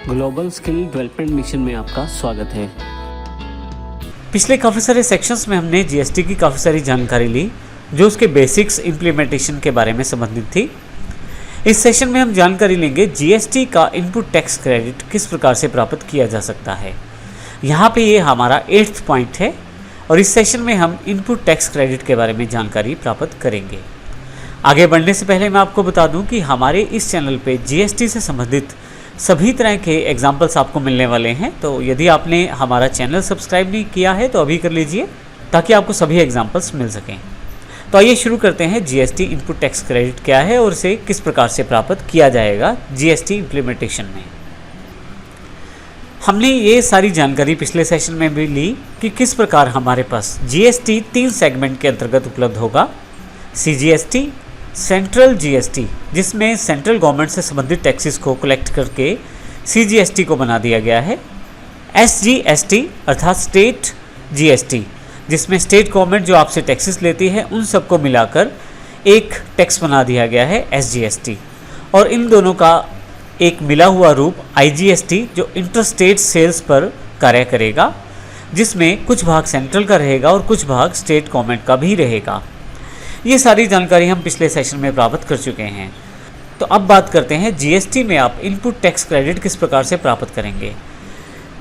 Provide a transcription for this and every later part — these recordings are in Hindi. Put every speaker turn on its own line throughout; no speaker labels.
ग्लोबल स्किल डेवलपमेंट मिशन में आपका स्वागत है।
पिछले काफ़ी सारे सेक्शंस में हमने जीएसटी की काफ़ी सारी जानकारी ली जो उसके बेसिक्स इम्प्लीमेंटेशन के बारे में संबंधित थी। इस सेशन में हम जानकारी लेंगे जीएसटी का इनपुट टैक्स क्रेडिट किस प्रकार से प्राप्त किया जा सकता है। यहाँ पे ये हमारा 8th पॉइंट है और इस सेशन में हम इनपुट टैक्स क्रेडिट के बारे में जानकारी प्राप्त करेंगे। आगे बढ़ने से पहले मैं आपको बता दूं कि हमारे इस चैनल पे जीएसटी से संबंधित सभी तरह के एग्जाम्पल्स आपको मिलने वाले हैं, तो यदि आपने हमारा चैनल सब्सक्राइब नहीं किया है तो अभी कर लीजिए ताकि आपको सभी एग्जाम्पल्स मिल सकें। तो आइए शुरू करते हैं। जीएसटी इनपुट टैक्स क्रेडिट क्या है और इसे किस प्रकार से प्राप्त किया जाएगा जीएसटी इम्प्लीमेंटेशन में। हमने ये सारी जानकारी पिछले सेशन में भी ली कि किस प्रकार हमारे पास जीएसटी 3 सेगमेंट के अंतर्गत उपलब्ध होगा। सीजीएसटी, सेंट्रल जीएसटी जिसमें सेंट्रल गवर्नमेंट से संबंधित टैक्सेस को कलेक्ट करके सीजीएसटी को बना दिया गया है। एसजीएसटी अर्थात स्टेट जीएसटी जिसमें स्टेट गवर्नमेंट जो आपसे टैक्सेस लेती है उन सबको मिलाकर एक टैक्स बना दिया गया है एसजीएसटी। और इन दोनों का एक मिला हुआ रूप आईजीएसटी जो इंटर स्टेट सेल्स पर कार्य करेगा, जिसमें कुछ भाग सेंट्रल का रहेगा और कुछ भाग स्टेट गवर्नमेंट का भी रहेगा। ये सारी जानकारी हम पिछले सेशन में प्राप्त कर चुके हैं। तो अब बात करते हैं जीएसटी में आप इनपुट टैक्स क्रेडिट किस प्रकार से प्राप्त करेंगे।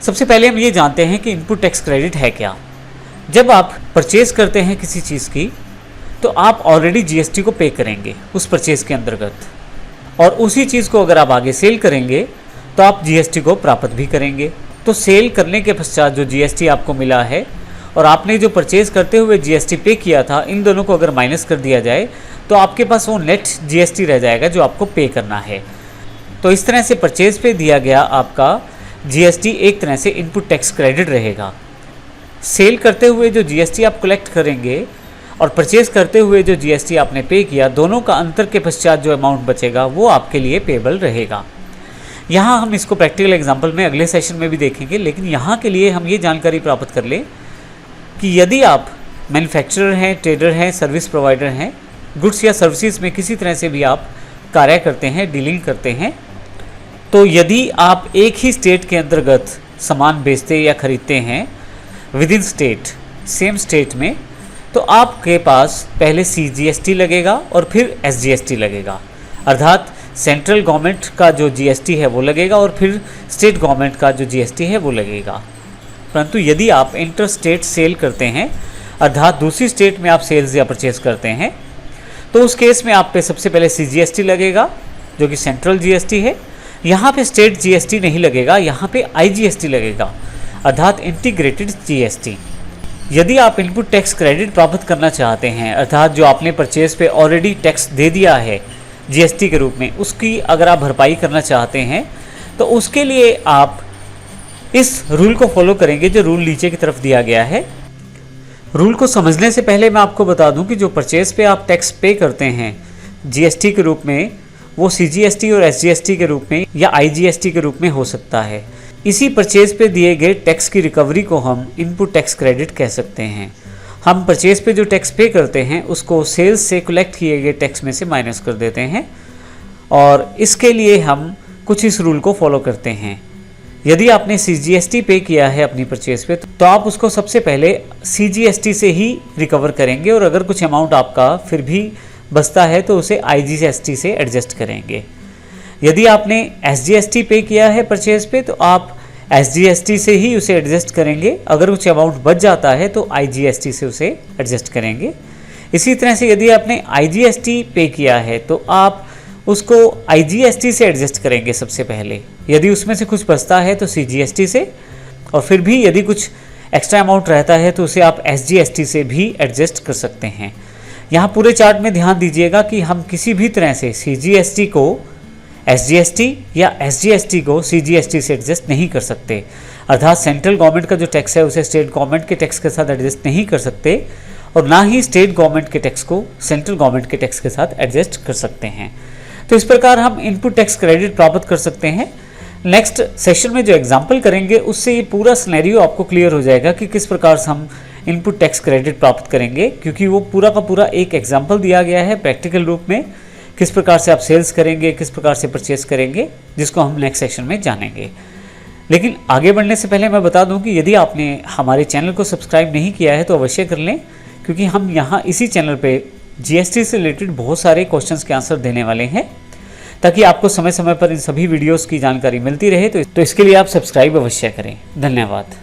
सबसे पहले हम ये जानते हैं कि इनपुट टैक्स क्रेडिट है क्या। जब आप परचेज़ करते हैं किसी चीज़ की तो आप ऑलरेडी जीएसटी को पे करेंगे उस परचेज़ के अंतर्गत, और उसी चीज़ को अगर आप आगे सेल करेंगे तो आप जीएसटी को प्राप्त भी करेंगे। तो सेल करने के पश्चात जो जीएसटी आपको मिला है और आपने जो परचेज़ करते हुए जीएसटी पे किया था, इन दोनों को अगर माइनस कर दिया जाए तो आपके पास वो नेट जीएसटी रह जाएगा जो आपको पे करना है। तो इस तरह से परचेज़ पे दिया गया आपका जीएसटी एक तरह से इनपुट टैक्स क्रेडिट रहेगा। सेल करते हुए जो जीएसटी आप कलेक्ट करेंगे और परचेज़ करते हुए जो जीएसटी आपने पे किया, दोनों का अंतर के पश्चात जो अमाउंट बचेगा वो आपके लिए पेबल रहेगा। यहाँ हम इसको प्रैक्टिकल एग्जाम्पल में अगले सेशन में भी देखेंगे, लेकिन यहाँ के लिए हम ये जानकारी प्राप्त कर लें कि यदि आप मैन्युफैक्चरर हैं, ट्रेडर हैं, सर्विस प्रोवाइडर हैं, गुड्स या सर्विसेज में किसी तरह से भी आप कार्य करते हैं, डीलिंग करते हैं, तो यदि आप एक ही स्टेट के अंतर्गत सामान बेचते या खरीदते हैं with in state, same state में, तो आपके पास पहले सीजीएसटी लगेगा और फिर एसजीएसटी लगेगा। अर्थात सेंट्रल गवर्नमेंट का जो जीएसटी है वो लगेगा और फिर स्टेट गवर्नमेंट का जो जीएसटी है वो लगेगा। परंतु यदि आप इंटर स्टेट सेल करते हैं, अर्थात दूसरी स्टेट में आप सेल्स या परचेज करते हैं, तो उस केस में आप पे सबसे पहले सीजीएसटी लगेगा जो कि सेंट्रल जीएसटी है। यहाँ पे स्टेट जीएसटी नहीं लगेगा, यहाँ पे आईजीएसटी लगेगा अर्थात इंटीग्रेटेड जीएसटी। यदि आप इनपुट टैक्स क्रेडिट प्राप्त करना चाहते हैं, अर्थात जो आपने परचेज पे ऑलरेडी टैक्स दे दिया है जीएसटी के रूप में, उसकी अगर आप भरपाई करना चाहते हैं तो उसके लिए आप इस रूल को फॉलो करेंगे जो रूल नीचे की तरफ दिया गया है। रूल को समझने से पहले मैं आपको बता दूं कि जो परचेज पे आप टैक्स पे करते हैं जीएसटी के रूप में, वो सीजीएसटी और एसजीएसटी के रूप में या आईजीएसटी के रूप में हो सकता है। इसी परचेज पे दिए गए टैक्स की रिकवरी को हम इनपुट टैक्स क्रेडिट कह सकते हैं। हम परचेज पे जो टैक्स पे करते हैं उसको सेल्स से कलेक्ट किए गए टैक्स में से माइनस कर देते हैं, और इसके लिए हम कुछ इस रूल को फॉलो करते हैं। यदि आपने सीजीएसटी पे किया है अपनी परचेज पे तो आप उसको सबसे पहले सीजीएसटी से ही रिकवर करेंगे, और अगर कुछ अमाउंट आपका फिर भी बचता है तो उसे आईजीएसटी से एडजस्ट करेंगे। यदि आपने एसजीएसटी पे किया है परचेज पे तो आप एसजीएसटी से ही उसे एडजस्ट करेंगे, अगर कुछ अमाउंट बच जाता है तो आईजीएसटी से उसे एडजस्ट करेंगे। इसी तरह से यदि आपने आईजीएसटी पे किया है तो आप उसको आईजीएसटी से एडजस्ट करेंगे सबसे पहले। यदि उसमें से कुछ बचता है तो सीजीएसटी से, और फिर भी यदि कुछ एक्स्ट्रा अमाउंट रहता है तो उसे आप एसजीएसटी से भी एडजस्ट कर सकते हैं। यहाँ पूरे चार्ट में ध्यान दीजिएगा कि हम किसी भी तरह से सीजीएसटी को एसजीएसटी या एसजीएसटी को सीजीएसटी से एडजस्ट नहीं कर सकते। अर्थात सेंट्रल गवर्नमेंट का जो टैक्स है उसे स्टेट गवर्नमेंट के टैक्स के साथ एडजस्ट नहीं कर सकते, और ना ही स्टेट गवर्नमेंट के टैक्स को सेंट्रल गवर्नमेंट के टैक्स के साथ एडजस्ट कर सकते हैं। तो इस प्रकार हम इनपुट टैक्स क्रेडिट प्राप्त कर सकते हैं। नेक्स्ट सेशन में जो एग्जाम्पल करेंगे उससे ये पूरा सिनेरियो आपको क्लियर हो जाएगा कि किस प्रकार से हम इनपुट टैक्स क्रेडिट प्राप्त करेंगे, क्योंकि वो पूरा का पूरा एक एग्जाम्पल दिया गया है प्रैक्टिकल रूप में किस प्रकार से आप सेल्स करेंगे, किस प्रकार से परचेज करेंगे, जिसको हम नेक्स्ट सेक्शन में जानेंगे। लेकिन आगे बढ़ने से पहले मैं बता दूं कि यदि आपने हमारे चैनल को सब्सक्राइब नहीं किया है तो अवश्य कर लें, क्योंकि हम यहाँ इसी चैनल पे जीएसटी से रिलेटेड बहुत सारे क्वेश्चंस के आंसर देने वाले हैं, ताकि आपको समय समय पर इन सभी वीडियोस की जानकारी मिलती रहे। तो इसके लिए आप सब्सक्राइब अवश्य करें। धन्यवाद।